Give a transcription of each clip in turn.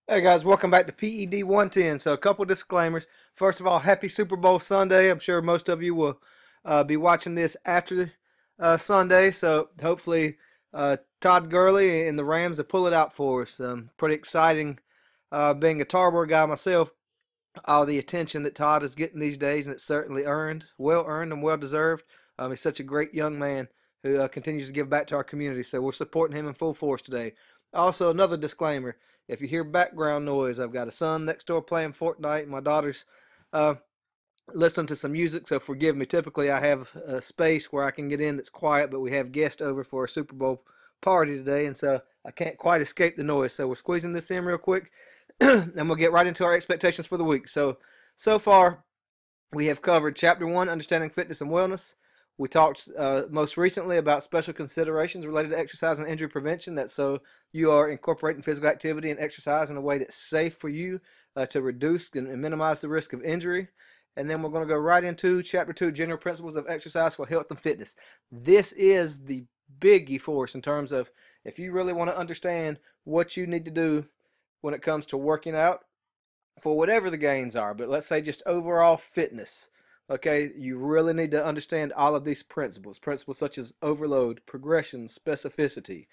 Hey guys, welcome back to PED 110. So a couple disclaimers. First of all, happy Super Bowl Sunday. I'm sure most of you will be watching this after Sunday. So hopefully Todd Gurley and the Rams will pull it out for us. Pretty exciting being a Tarboro guy myself. All the attention that Todd is getting these days, and it's certainly well earned and well deserved. He's such a great young man who continues to give back to our community. So we're supporting him in full force today. Also, another disclaimer. If you hear background noise, I've got a son next door playing Fortnite. My daughter's uh, listening to some music, so forgive me. Typically, I have a space where I can get in that's quiet, but we have guests over for a Super Bowl party today, and so I can't quite escape the noise. So we're squeezing this in real quick, and we'll get right into our expectations for the week. So far, we have covered Chapter 1, Understanding Fitness and Wellness. We talked most recently about special considerations related to exercise and injury prevention. That's so you are incorporating physical activity and exercise in a way that's safe for you to reduce and minimize the risk of injury. And then we're going to go right into Chapter 2, General Principles of Exercise for Health and Fitness. This is the biggie for us in terms of if you really want to understand what you need to do when it comes to working out for whatever the gains are, but let's say just overall fitness. Okay, you really need to understand all of these principles. Principles such as overload, progression, specificity.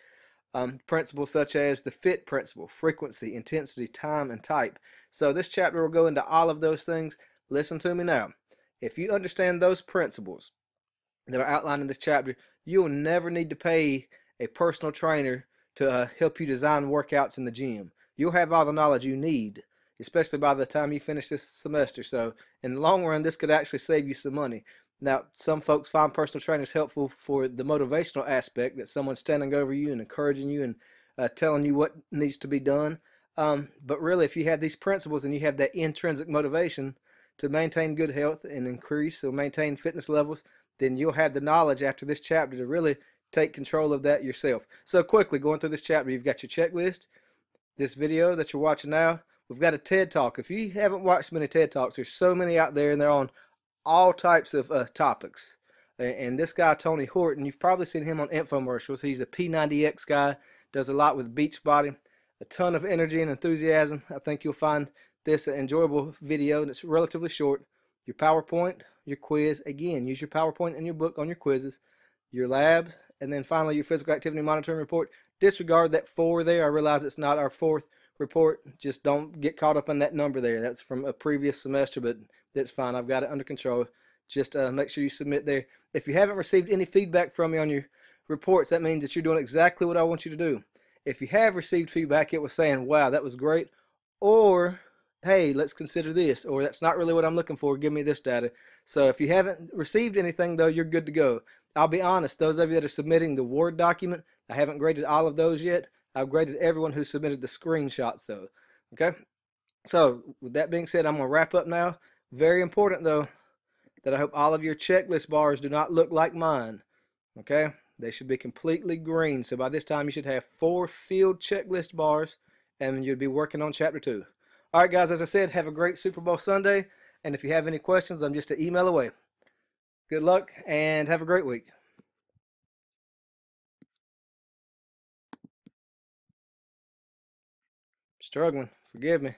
Principles such as the FIT principle, frequency, intensity, time, and type. So this chapter will go into all of those things. Listen to me now. If you understand those principles that are outlined in this chapter, you'll never need to pay a personal trainer to help you design workouts in the gym. You'll have all the knowledge you need, especially by the time you finish this semester. So in the long run, this could actually save you some money. Now, some folks find personal trainers helpful for the motivational aspect, that someone's standing over you and encouraging you and telling you what needs to be done. But really, if you have these principles and you have that intrinsic motivation to maintain good health and increase or maintain fitness levels, then you'll have the knowledge after this chapter to really take control of that yourself. So quickly, going through this chapter, you've got your checklist, this video that you're watching now. We've got a TED Talk. If you haven't watched many TED Talks, there's so many out there, and they're on all types of topics. And this guy, Tony Horton, you've probably seen him on infomercials. He's a P90X guy, does a lot with Beachbody, a ton of energy and enthusiasm. I think you'll find this an enjoyable video, and it's relatively short. Your PowerPoint, your quiz. Again, use your PowerPoint and your book on your quizzes, your labs, and then finally your physical activity monitoring report. Disregard that 4 there. I realize it's not our 4th report. Just don't get caught up in that number there. That's from a previous semester, but that's fine. I've got it under control. Just make sure you submit there. If you haven't received any feedback from me on your reports, that means that you're doing exactly what I want you to do. If you have received feedback, it was saying, wow, that was great, or hey, let's consider this, or that's not really what I'm looking for, give me this data. So if you haven't received anything, though, you're good to go. I'll be honest, those of you that are submitting the Word document, I haven't graded all of those yet. I've graded everyone who submitted the screenshots, though. Okay? So with that being said, I'm going to wrap up now. Very important, though, that I hope all of your checklist bars do not look like mine. Okay? They should be completely green. So by this time, you should have 4 filled checklist bars, and you'd be working on Chapter 2. All right, guys, as I said, have a great Super Bowl Sunday. And if you have any questions, I'm just an email away. Good luck, and have a great week. Struggling. Forgive me.